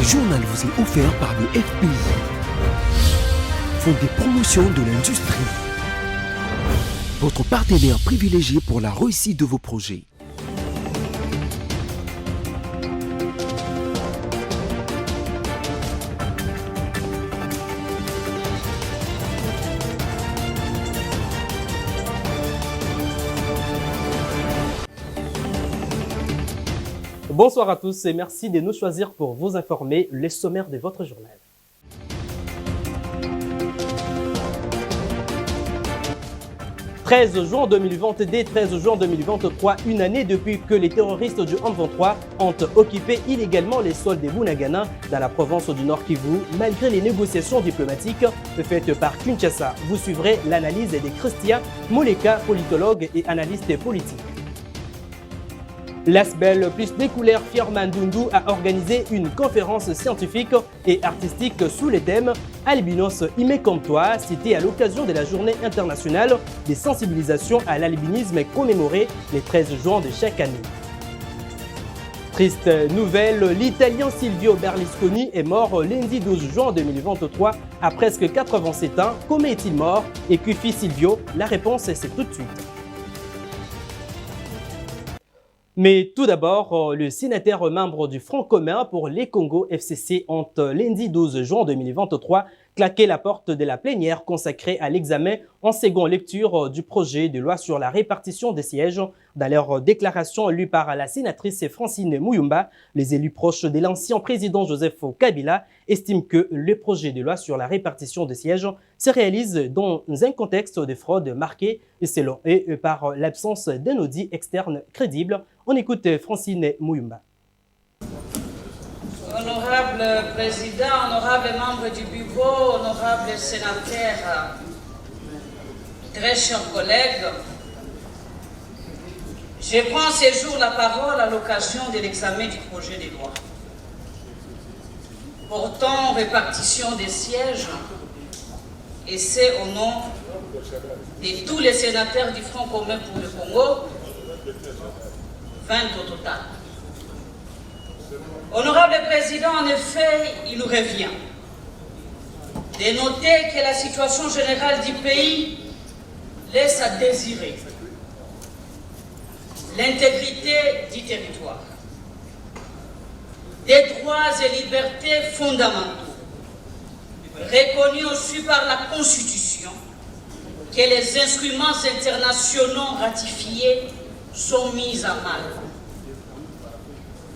Ce journal vous est offert par le FPI, Fonds des promotions de l'industrie, votre partenaire privilégié pour la réussite de vos projets. Bonsoir à tous et merci de nous choisir pour vous informer les sommaires de votre journal. « 13 juin 2020, dès 13 juin 2023, une année depuis que les terroristes du M23 ont occupé illégalement les sols des Bunagana dans la province du Nord Kivu, malgré les négociations diplomatiques faites par Kinshasa. Vous suivrez l'analyse de Christian Moleka, politologue et analyste politique. L'ASBEL plus Découleur Fierman Dundu a organisé une conférence scientifique et artistique sous le thème Albinos Ime comme toi, cité à l'occasion de la journée internationale des sensibilisations à l'albinisme commémorée le 13 juin de chaque année. Triste nouvelle, l'Italien Silvio Berlusconi est mort lundi 12 juin 2023 à presque 87 ans. Comment est-il mort et que fit Silvio? La réponse c'est tout de suite. Mais tout d'abord, le sénateur membre du Front commun pour les Congo FCC ont lundi 12 juin 2023 claqué la porte de la plénière consacrée à l'examen en seconde lecture du projet de loi sur la répartition des sièges. Dans leur déclaration lue par la sénatrice Francine Muyumba, les élus proches de l'ancien président Joseph Kabila estiment que le projet de loi sur la répartition des sièges se réalise dans un contexte de fraude marqué selon eux par l'absence d'un audit externe crédible. On écoute Francine Muyumba. Honorable Président, honorables membres du bureau, honorables sénateurs, très chers collègues, je prends ce jour la parole à l'occasion de l'examen du projet de loi portant répartition des sièges, et c'est au nom de tous les sénateurs du Front commun pour le Congo, 20 au total. Honorable Président, en effet, il nous revient de noter que la situation générale du pays laisse à désirer l'intégrité du territoire, des droits et libertés fondamentaux, reconnus aussi par la Constitution, que les instruments internationaux ratifiés sont mis à mal.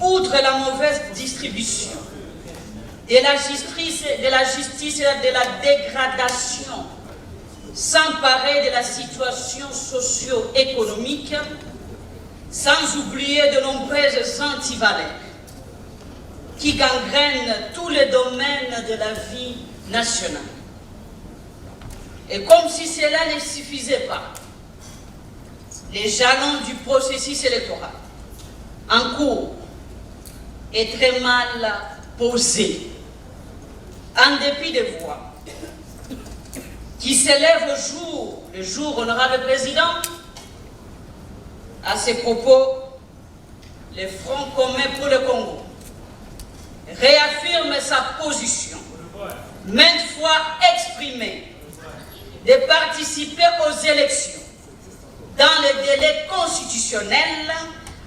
Outre la mauvaise distribution de la justice et de la dégradation, s'emparer de la situation socio-économique, sans oublier de nombreuses antivaleurs qui gangrènent tous les domaines de la vie nationale. Et comme si cela ne suffisait pas, les jalons du processus électoral en cours est très mal posé, en dépit des voix qui s'élèvent le jour, honorable Président. À ces propos, le Front commun pour le Congo réaffirme sa position, maintes fois exprimée, de participer aux élections dans les délais constitutionnels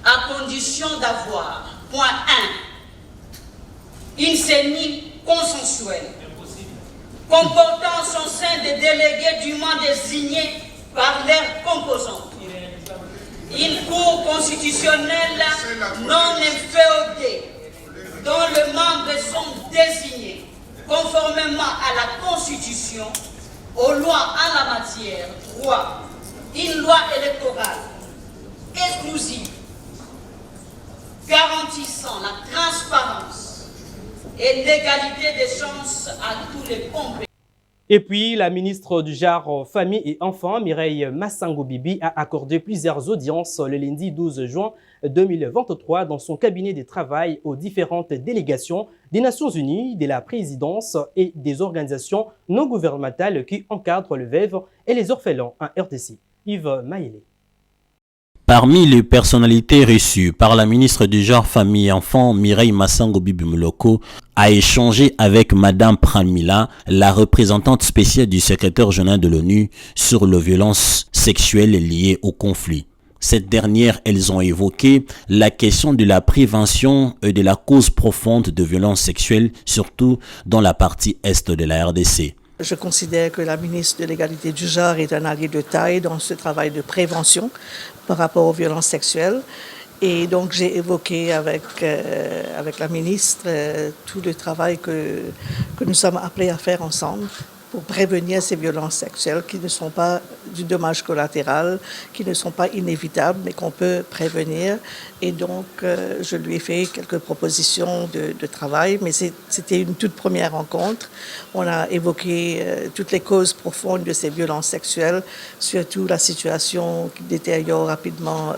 à condition d'avoir, point 1, une CENI consensuelle, comportant en son sein des délégués dûment désignés par leurs composantes, une cour constitutionnelle non inféodée, dont les membres sont désignés conformément à la Constitution, aux lois en la matière, 3, une loi électorale exclusive, garantissant la transparence et l'égalité des chances à tous les compétents. Et puis, la ministre du Genre, Famille et Enfants, Mireille Massango Bibi, a accordé plusieurs audiences le lundi 12 juin 2023 dans son cabinet de travail aux différentes délégations des Nations Unies, de la présidence et des organisations non gouvernementales qui encadrent le veuve et les orphelins en RDC. Yves Maïlé. Parmi les personnalités reçues par la ministre du Genre, Famille et Enfants, Mireille Massango-Bibimoloko, a échangé avec Madame Pramila, la représentante spéciale du secrétaire général de l'ONU sur les violences sexuelles liées au conflit. Cette dernière, elles ont évoqué la question de la prévention et de la cause profonde de violences sexuelles, surtout dans la partie est de la RDC. Je considère que la ministre de l'Égalité du Genre est un allié de taille dans ce travail de prévention par rapport aux violences sexuelles. Et donc j'ai évoqué avec la ministre tout le travail que nous sommes appelés à faire ensemble pour prévenir ces violences sexuelles qui ne sont pas du dommage collatéral, qui ne sont pas inévitables, mais qu'on peut prévenir. Et donc, je lui ai fait quelques propositions de travail, mais c'était une toute première rencontre. On a évoqué toutes les causes profondes de ces violences sexuelles, surtout la situation qui détériore rapidement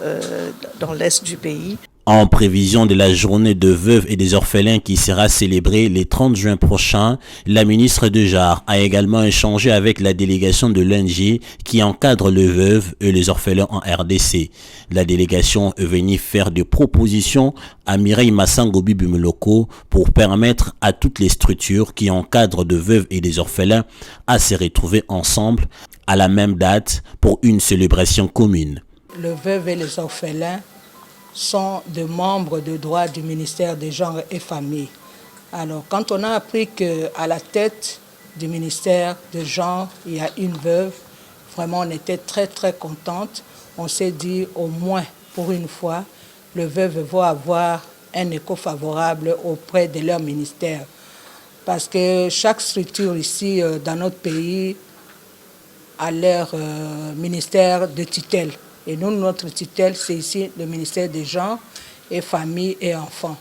dans l'est du pays. En prévision de la journée de veuves et des orphelins qui sera célébrée le 30 juin prochain, la ministre de Genre a également échangé avec la délégation de l'ONG qui encadre les veuves et les orphelins en RDC. La délégation est venue faire des propositions à Mireille Massango-Bibimoloko pour permettre à toutes les structures qui encadrent des veuves et des orphelins à se retrouver ensemble à la même date pour une célébration commune. Les veuves et les orphelins sont des membres de droit du ministère des Genres et Familles. Alors, quand on a appris qu'à la tête du ministère des Genres, il y a une veuve, vraiment on était très très contente. On s'est dit au moins pour une fois, les veuves vont avoir un écho favorable auprès de leur ministère. Parce que chaque structure ici dans notre pays a leur ministère de tutelle. Et nous, notre tutelle, c'est ici le ministère des Genres et Familles et Enfants.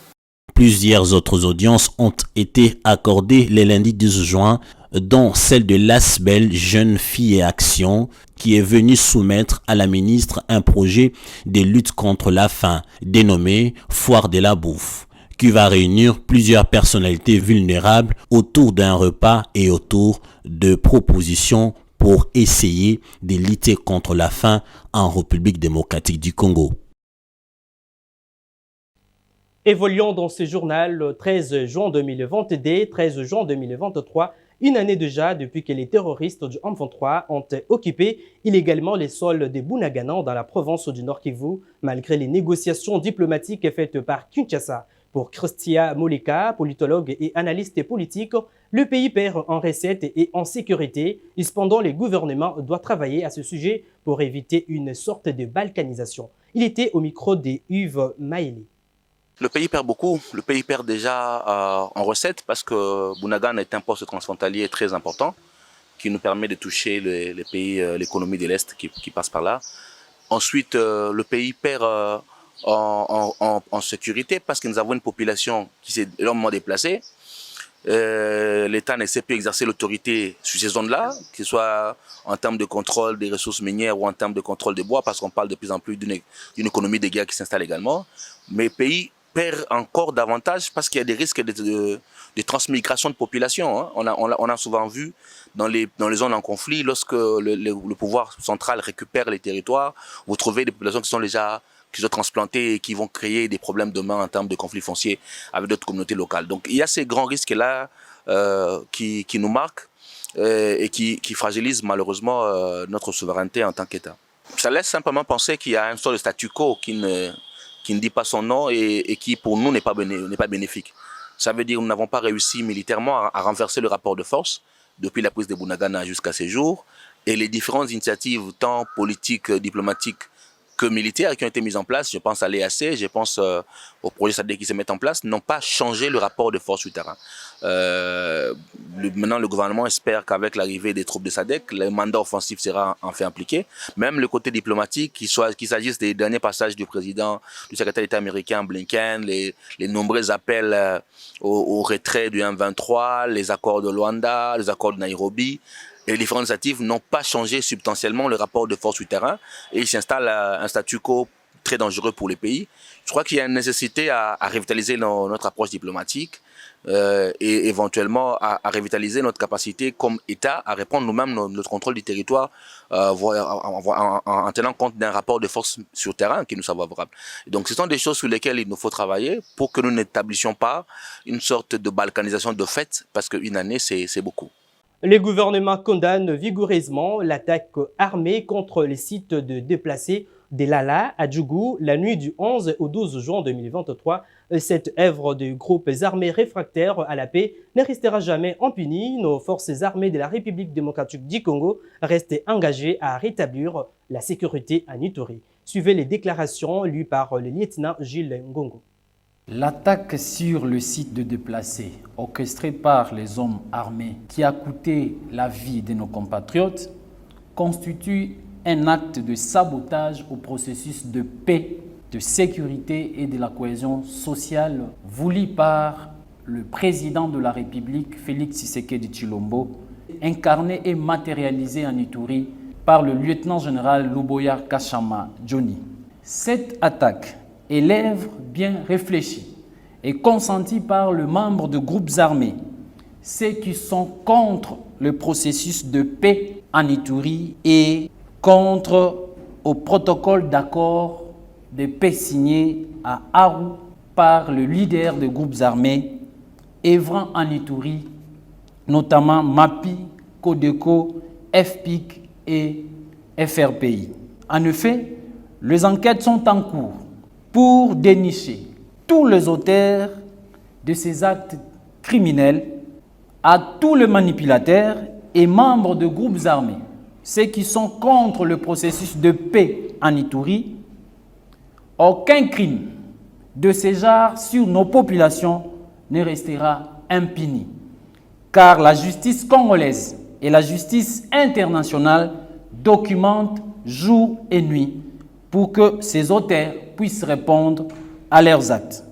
Plusieurs autres audiences ont été accordées le lundi 12 juin, dont celle de l'ASBEL Jeunes Filles et Action, qui est venue soumettre à la ministre un projet de lutte contre la faim, dénommé Foire de la bouffe, qui va réunir plusieurs personnalités vulnérables autour d'un repas et autour de propositions pour essayer de lutter contre la faim en République démocratique du Congo. Évoluons dans ce journal le 13 juin 2022, 13 juin 2023, une année déjà depuis que les terroristes du M23 ont occupé illégalement les sols de Bunagana dans la province du Nord Kivu, malgré les négociations diplomatiques faites par Kinshasa. Pour Christia Moleka, politologue et analyste politique, le pays perd en recettes et en sécurité. Cependant, le gouvernement doit travailler à ce sujet pour éviter une sorte de balkanisation. Il était au micro de Yves Maïli. Le pays perd beaucoup. Le pays perd déjà en recettes parce que Bunagana est un poste transfrontalier très important qui nous permet de toucher les pays, l'économie de l'Est qui passe par là. Ensuite, le pays perd en sécurité parce que nous avons une population qui s'est énormément déplacée. L'État ne sait plus exercer l'autorité sur ces zones-là, que ce soit en termes de contrôle des ressources minières ou en termes de contrôle des bois, parce qu'on parle de plus en plus d'une économie de guerre qui s'installe également. Mais le pays perd encore davantage parce qu'il y a des risques de transmigration de population. Hein. On a souvent vu dans les zones en conflit, lorsque le pouvoir central récupère les territoires, vous trouvez des populations qui sont déjà transplantées et qui vont créer des problèmes demain en termes de conflits fonciers avec d'autres communautés locales. Donc il y a ces grands risques-là qui nous marquent et qui fragilisent malheureusement notre souveraineté en tant qu'État. Ça laisse simplement penser qu'il y a un sort de statu quo qui ne dit pas son nom et qui pour nous n'est pas bénéfique. Ça veut dire que nous n'avons pas réussi militairement à renverser le rapport de force depuis la prise de Bunagana jusqu'à ces jours, et les différentes initiatives tant politiques, diplomatiques que militaires qui ont été mises en place, je pense à l'EAC, je pense aux projets SADC qui se mettent en place, n'ont pas changé le rapport de force sur le terrain. Maintenant, le gouvernement espère qu'avec l'arrivée des troupes de SADC, le mandat offensif sera enfin appliqué. Même le côté diplomatique, qu'il s'agisse des derniers passages du président, du secrétaire d'État américain Blinken, les nombreux appels au retrait du M23, les accords de Luanda, les accords de Nairobi, et les différentes initiatives n'ont pas changé substantiellement le rapport de force sur le terrain et il s'installe un statu quo très dangereux pour les pays. Je crois qu'il y a une nécessité à revitaliser notre approche diplomatique et éventuellement à revitaliser notre capacité comme État à reprendre nous-mêmes notre contrôle du territoire en tenant compte d'un rapport de force sur terrain qui nous soit favorable. Donc ce sont des choses sur lesquelles il nous faut travailler pour que nous n'établissions pas une sorte de balkanisation de fait, parce qu'une année c'est beaucoup. Le gouvernement condamne vigoureusement l'attaque armée contre les sites de déplacés de Lala à Djougou la nuit du 11 au 12 juin 2023. Cette œuvre de groupes armés réfractaires à la paix ne restera jamais impunie. Nos forces armées de la République démocratique du Congo restent engagées à rétablir la sécurité à Ituri. Suivez les déclarations lues par le lieutenant Gilles Ngongo. L'attaque sur le site de déplacés, orchestrée par les hommes armés, qui a coûté la vie de nos compatriotes, constitue un acte de sabotage au processus de paix, de sécurité et de la cohésion sociale voulu par le président de la République, Félix Tshisekedi Tshilombo, incarné et matérialisé en Ituri par le lieutenant-général Luboya Kashama Johnny. Cette attaque est l'œuvre bien réfléchie et consentie par le membre de groupes armés, ceux qui sont contre le processus de paix en Ituri et contre au protocole d'accord de paix signé à Aru par le leader des groupes armés œuvrant en Ituri, notamment MAPI, Codeco, FPIC et FRPI. En effet, les enquêtes sont en cours pour dénicher tous les auteurs de ces actes criminels, à tous les manipulateurs et membres de groupes armés, ceux qui sont contre le processus de paix en Ituri. Aucun crime de ce genre sur nos populations ne restera impuni, car la justice congolaise et la justice internationale documentent jour et nuit pour que ces auteurs puissent répondre à leurs actes.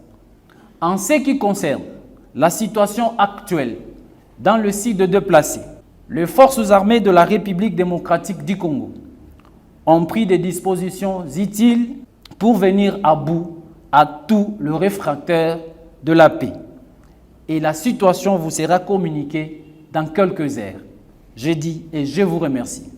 En ce qui concerne la situation actuelle dans le site de déplacés, les forces armées de la République démocratique du Congo ont pris des dispositions utiles pour venir à bout à tout le réfractaire de la paix. Et la situation vous sera communiquée dans quelques heures. Je dis et je vous remercie.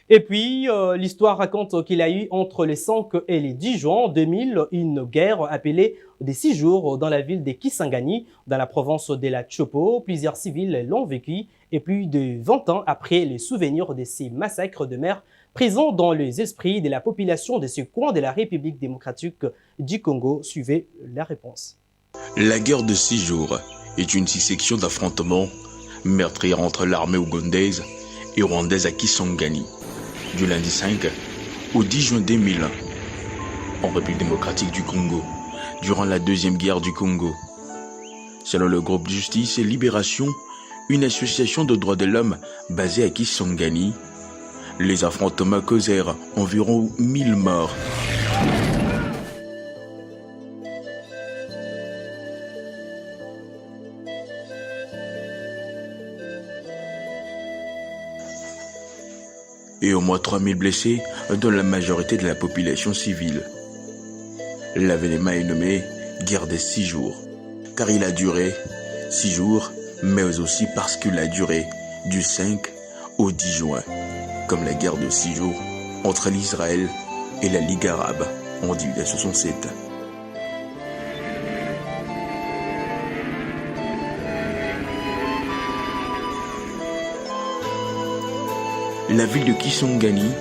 Et puis, l'histoire raconte qu'il y a eu entre les 5 et les 10 juin 2000 une guerre appelée des 6 jours dans la ville de Kisangani, dans la province de la Chopo. Plusieurs civils l'ont vécu et plus de 20 ans après, les souvenirs de ces massacres de mer présents dans les esprits de la population de ce coin de la République démocratique du Congo. Suivez la réponse. La guerre de 6 jours est une dissection d'affrontements meurtrières entre l'armée ougandaise et rwandaise à Kisangani, du lundi 5 au 10 juin 2001, en République démocratique du Congo, durant la Deuxième Guerre du Congo. Selon le groupe Justice et Libération, une association de droits de l'homme basée à Kisangani, les affrontements causèrent environ 1000 morts. Et au moins 3000 blessés, dont la majorité de la population civile. L'événement est nommé guerre des 6 jours, car il a duré 6 jours, mais aussi parce qu'il a duré du 5 au 10 juin, comme la guerre de 6 jours entre l'Israël et la Ligue arabe en 1967. La ville de Kisangani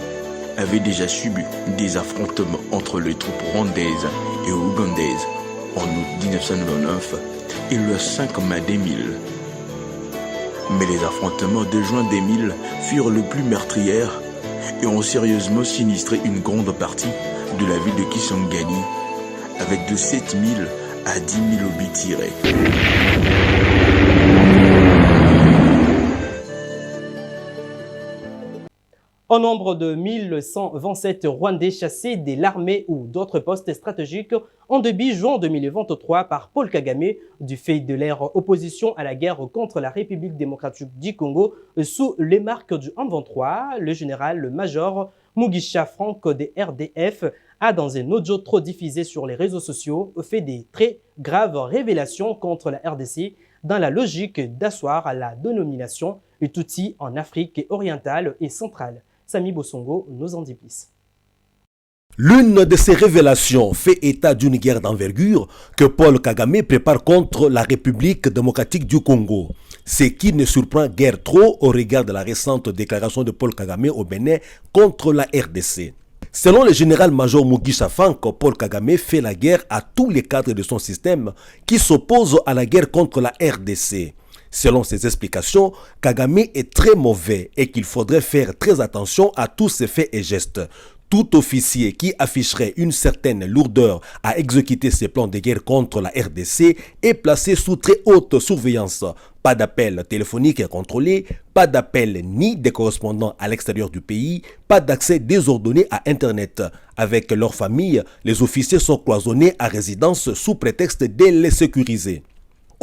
avait déjà subi des affrontements entre les troupes rwandaises et ougandaises en août 1999 et le 5 mai 2000. Mais les affrontements de juin 2000 furent le plus meurtrières et ont sérieusement sinistré une grande partie de la ville de Kisangani, avec de 7000 à 10 000 obus tirés. Au nombre de 1127 Rwandais chassés de l'armée ou d'autres postes stratégiques en début juin 2023 par Paul Kagame du fait de leur opposition à la guerre contre la République démocratique du Congo sous les marques du M23, le général-major Mugisha Frank des RDF a, dans un audio trop diffusé sur les réseaux sociaux, fait des très graves révélations contre la RDC dans la logique d'asseoir la dénomination du Tutsi en Afrique orientale et centrale. Samy Bosongo nous en dit plus. L'une de ces révélations fait état d'une guerre d'envergure que Paul Kagame prépare contre la République démocratique du Congo. Ce qui ne surprend guère trop au regard de la récente déclaration de Paul Kagame au Bénin contre la RDC. Selon le général-major Mugisha Frank, Paul Kagame fait la guerre à tous les cadres de son système qui s'opposent à la guerre contre la RDC. Selon ses explications, Kagame est très mauvais et qu'il faudrait faire très attention à tous ses faits et gestes. Tout officier qui afficherait une certaine lourdeur à exécuter ses plans de guerre contre la RDC est placé sous très haute surveillance. Pas d'appel téléphonique contrôlé, pas d'appel ni des correspondants à l'extérieur du pays, pas d'accès désordonné à Internet. Avec leur famille, les officiers sont cloisonnés à résidence sous prétexte de les sécuriser.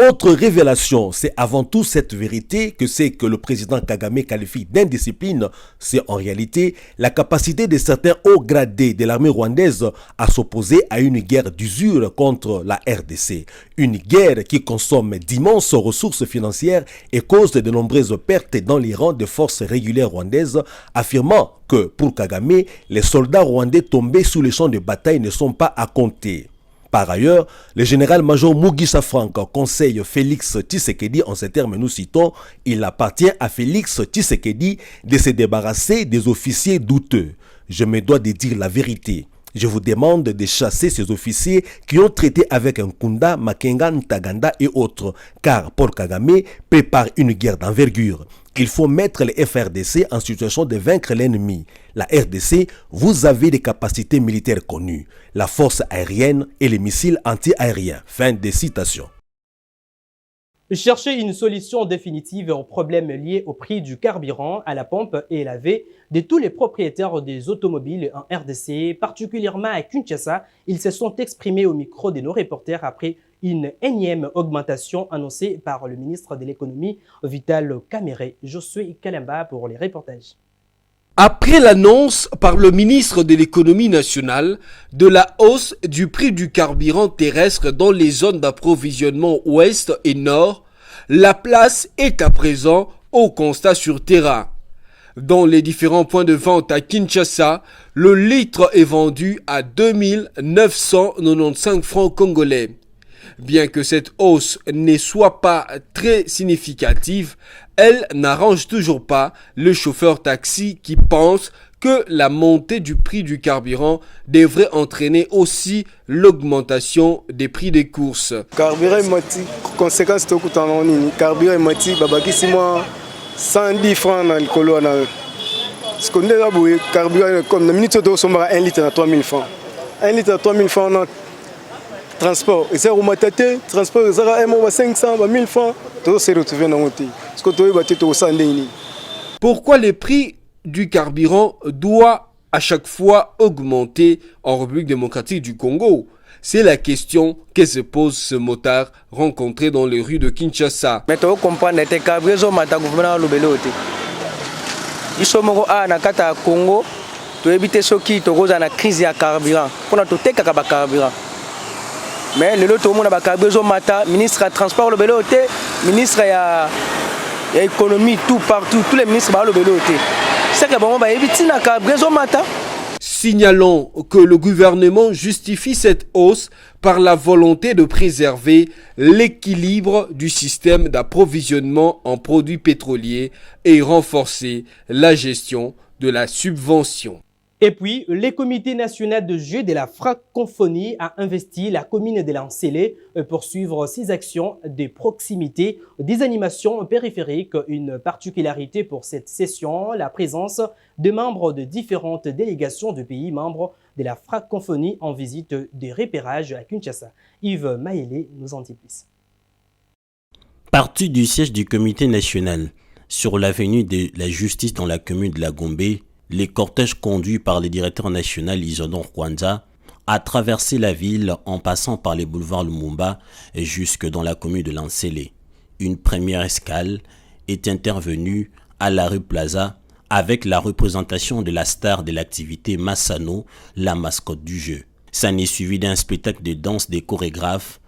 Autre révélation, c'est avant tout cette vérité que c'est que le président Kagame qualifie d'indiscipline, c'est en réalité la capacité de certains hauts gradés de l'armée rwandaise à s'opposer à une guerre d'usure contre la RDC. Une guerre qui consomme d'immenses ressources financières et cause de nombreuses pertes dans les rangs des forces régulières rwandaises, affirmant que pour Kagame, les soldats rwandais tombés sous les champs de bataille ne sont pas à compter. Par ailleurs, le général-major Mugisha Frank conseille Félix Tshisekedi, en ces termes nous citons, il appartient à Félix Tshisekedi de se débarrasser des officiers douteux. Je me dois de dire la vérité. Je vous demande de chasser ces officiers qui ont traité avec Nkunda, Makenga, Ntaganda et autres, car Paul Kagame prépare une guerre d'envergure. Il faut mettre les FRDC en situation de vaincre l'ennemi. La RDC, vous avez des capacités militaires connues, la force aérienne et les missiles anti-aériens. Fin de citation. Chercher une solution définitive aux problèmes liés au prix du carburant à la pompe et la V de tous les propriétaires des automobiles en RDC, particulièrement à Kinshasa, ils se sont exprimés au micro de nos reporters après une énième augmentation annoncée par le ministre de l'économie Vital Kamerhe. Josué Kalemba pour les reportages. Après l'annonce par le ministre de l'économie nationale de la hausse du prix du carburant terrestre dans les zones d'approvisionnement ouest et nord, la place est à présent au constat sur terrain. Dans les différents points de vente à Kinshasa, le litre est vendu à 2995 francs congolais. Bien que cette hausse ne soit pas très significative, elle n'arrange toujours pas le chauffeur taxi qui pense que la montée du prix du carburant devrait entraîner aussi l'augmentation des prix des courses. Carburant mati, conséquence to kutana nini? Carburant mati babaki sima 110 francs na likolo na. Ce qu'on est aboué carburant comme na minute to somba 1 litre à 3000 francs. 1 litre à 3000 francs na transport. Et ça au mataté, transport ça a 500 1000 francs. Tout se retrouver dans monter. Ce que to bati to 100 nini. Pourquoi les prix du carburant doit à chaque fois augmenter en République démocratique du Congo? C'est la question que se pose ce motard rencontré dans les rues de Kinshasa. Mais tu comprends que le carburant mata gouvernement lobelote. Isomoko a na kata Congo, tu éviter ce qui te cause une crise de carburant. Pour na to teka ka carburant. Mais le lot tout le monde a carburant mata, ministre de transport lobelote, ministre ya économie tout partout, tous les ministres ba lobelote. Signalons que le gouvernement justifie cette hausse par la volonté de préserver l'équilibre du système d'approvisionnement en produits pétroliers et renforcer la gestion de la subvention. Et puis, le comité national de jeu de la francophonie a investi la commune de Lansele pour suivre ses actions de proximité, des animations périphériques. Une particularité pour cette session, la présence de membres de différentes délégations de pays membres de la francophonie en visite de repérage à Kinshasa. Yves Maélé nous en dit plus. Parti du siège du comité national sur l'avenue de la justice dans la commune de la Gombe, les cortèges conduits par le directeur national Isidore Kwanza a traversé la ville en passant par les boulevards Lumumba et jusque dans la commune de Lansele. Une première escale est intervenue à la rue Plaza avec la représentation de la star de l'activité Massano, la mascotte du jeu. Ça n'est suivi d'un spectacle de danse des chorégraphes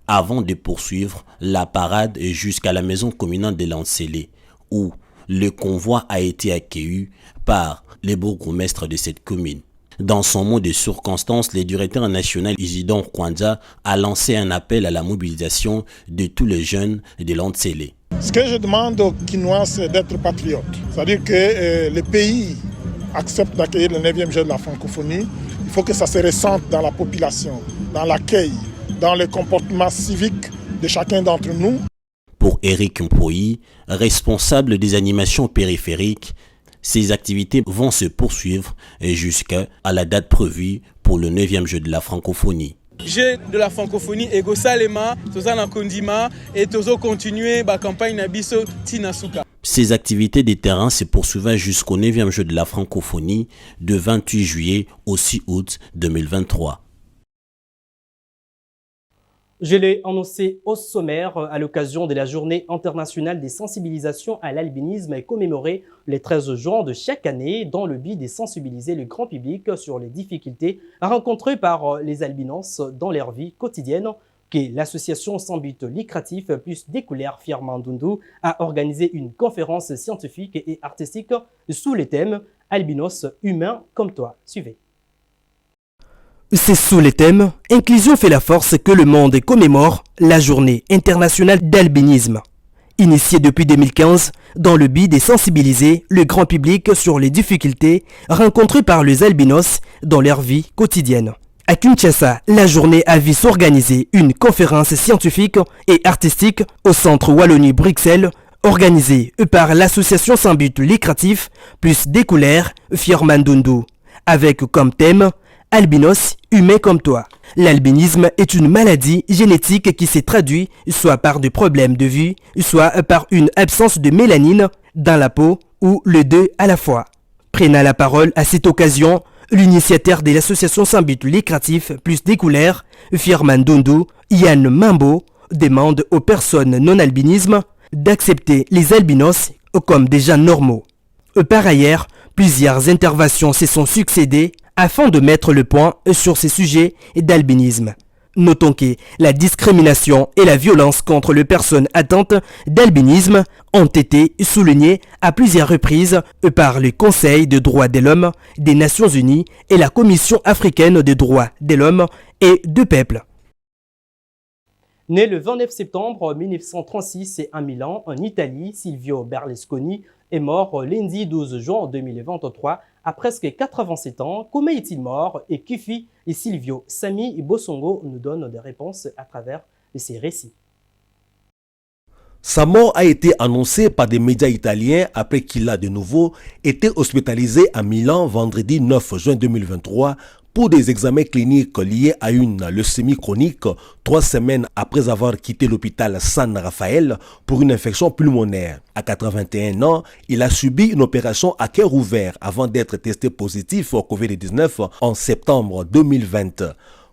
avant de poursuivre la parade jusqu'à la maison communale de Lancelé, où le convoi a été accueilli par les bourgmestres de cette commune. Dans son mot de circonstance, le directeur national Isidore Kwanza a lancé un appel à la mobilisation de tous les jeunes de Lancelé. Ce que je demande aux Kinois, c'est d'être patriotes. C'est-à-dire que le pays accepte d'accueillir le 9e jeu de la francophonie. Il faut que ça se ressente dans la population, dans l'accueil, dans le comportement civique de chacun d'entre nous. Pour Eric Mpoyi, responsable des animations périphériques, ces activités vont se poursuivre jusqu'à la date prévue pour le 9e jeu de la francophonie. Jeu de la francophonie ego salema tozana kondima et tozo continuer ba campagne na biso tinasuka. Ces activités de terrain se poursuivent jusqu'au 9e jeu de la francophonie de 28 juillet au 6 août 2023. Je l'ai annoncé au sommaire à l'occasion de la journée internationale des sensibilisations à l'albinisme commémorée le 13 juin de chaque année dans le but de sensibiliser le grand public sur les difficultés rencontrées par les albinos dans leur vie quotidienne que l'association sans but lucratif plus découvert Firmandundu a organisé une conférence scientifique et artistique sous le thème « Albinos humains comme toi ». Suivez. C'est sous le thème « Inclusion fait la force » que le monde commémore la journée internationale d'albinisme. Initiée depuis 2015 dans le but de sensibiliser le grand public sur les difficultés rencontrées par les albinos dans leur vie quotidienne. À Kinshasa, la journée a vu s'organiser une conférence scientifique et artistique au centre Wallonie-Bruxelles organisée par l'association sans but lucratif plus découvert Firmandundu avec comme thème Albinos, humain comme toi. L'albinisme est une maladie génétique qui se traduit soit par des problèmes de vue, soit par une absence de mélanine dans la peau ou les deux à la fois. Prenant la parole à cette occasion, l'initiateur de l'association sans but lucratif plus découvert, Firmandundu, Yann Mambo, demande aux personnes non-albinisme d'accepter les albinos comme des gens normaux. Par ailleurs, plusieurs interventions se sont succédées afin de mettre le point sur ces sujets d'albinisme. Notons que la discrimination et la violence contre les personnes atteintes d'albinisme ont été soulignées à plusieurs reprises par le Conseil des droits de l'homme des Nations Unies et la Commission africaine des droits de l'homme et du peuple. Né le 29 septembre 1936 à Milan, en Italie, Silvio Berlusconi est mort lundi 12 juin 2023 à presque 87 ans. Comment est-il mort et qui fit Silvio? Samy Bossongo nous donne des réponses à travers ces récits. Sa mort a été annoncée par des médias italiens après qu'il a de nouveau été hospitalisé à Milan vendredi 9 juin 2023 pour des examens cliniques liés à une leucémie chronique 3 semaines après avoir quitté l'hôpital San Raffaele pour une infection pulmonaire. À 81 ans, il a subi une opération à cœur ouvert avant d'être testé positif au Covid-19 en septembre 2020.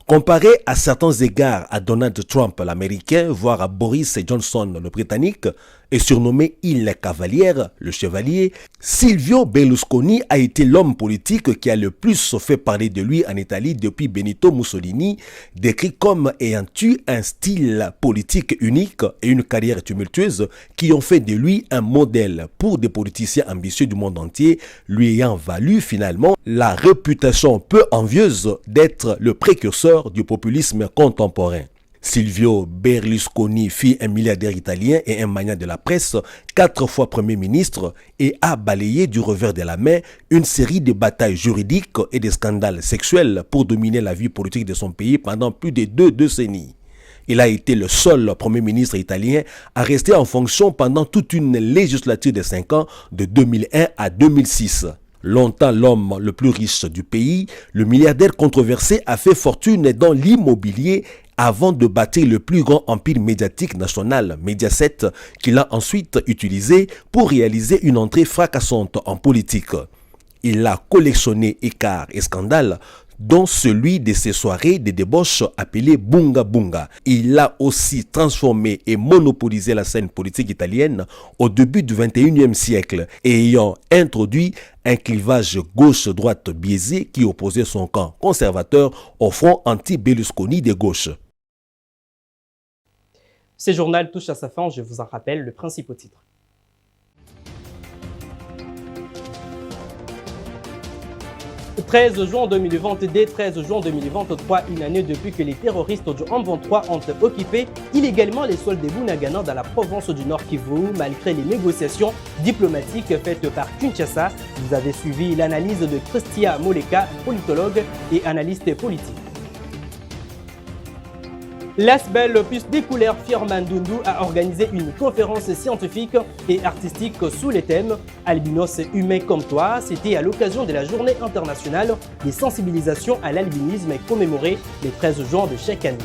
Comparé à certains égards à Donald Trump l'Américain, voire à Boris Johnson le Britannique, et surnommé Il Cavaliere, le chevalier, Silvio Berlusconi a été l'homme politique qui a le plus fait parler de lui en Italie depuis Benito Mussolini, décrit comme ayant eu un style politique unique et une carrière tumultueuse qui ont fait de lui un modèle pour des politiciens ambitieux du monde entier, lui ayant valu finalement la réputation peu envieuse d'être le précurseur du populisme contemporain. Silvio Berlusconi fut un milliardaire italien et un magnat de la presse, 4 fois Premier ministre, et a balayé du revers de la main une série de batailles juridiques et de scandales sexuels pour dominer la vie politique de son pays pendant plus de 2 décennies. Il a été le seul Premier ministre italien à rester en fonction pendant toute une législature de 5 ans, de 2001 à 2006. Longtemps l'homme le plus riche du pays, le milliardaire controversé a fait fortune dans l'immobilier avant de bâtir le plus grand empire médiatique national, Mediaset, qu'il a ensuite utilisé pour réaliser une entrée fracassante en politique. Il a collectionné écarts et scandales dont celui de ces soirées de débauche appelées Bunga Bunga. Il a aussi transformé et monopolisé la scène politique italienne au début du XXIe siècle, ayant introduit un clivage gauche-droite biaisé qui opposait son camp conservateur au front anti-Berlusconi de gauche. Ce journal touche à sa fin, je vous en rappelle le principal titre. Le 13 juin 2020, dès 13 juin 2023, une année depuis que les terroristes du M23 ont occupé illégalement les sols de Bunagana dans la province du Nord Kivu, malgré les négociations diplomatiques faites par Kinshasa. Vous avez suivi l'analyse de Christia Moleka, politologue et analyste politique. L'Asbel Plus des couleurs Firmandundu a organisé une conférence scientifique et artistique sous le thème « Albinos humains comme toi ». C'était à l'occasion de la journée internationale des sensibilisations à l'albinisme commémorée le 13 juin de chaque année.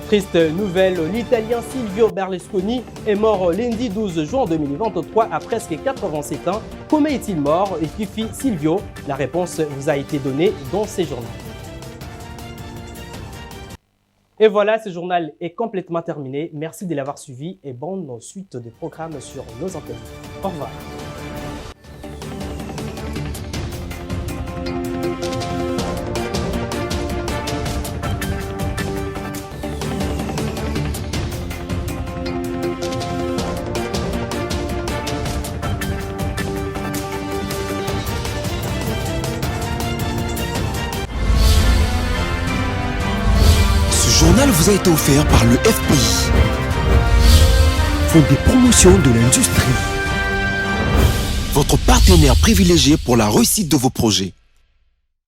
Triste nouvelle, l'Italien Silvio Berlusconi est mort lundi 12 juin 2023 à presque 87 ans. Comment est-il mort et qui fit Silvio? La réponse vous a été donnée dans ces journaux. Et voilà, ce journal est complètement terminé. Merci de l'avoir suivi et bonne suite de programmes sur nos antennes. Au revoir. Ce journal vous a été offert par le FPI, Fonds de promotion de l'industrie, votre partenaire privilégié pour la réussite de vos projets.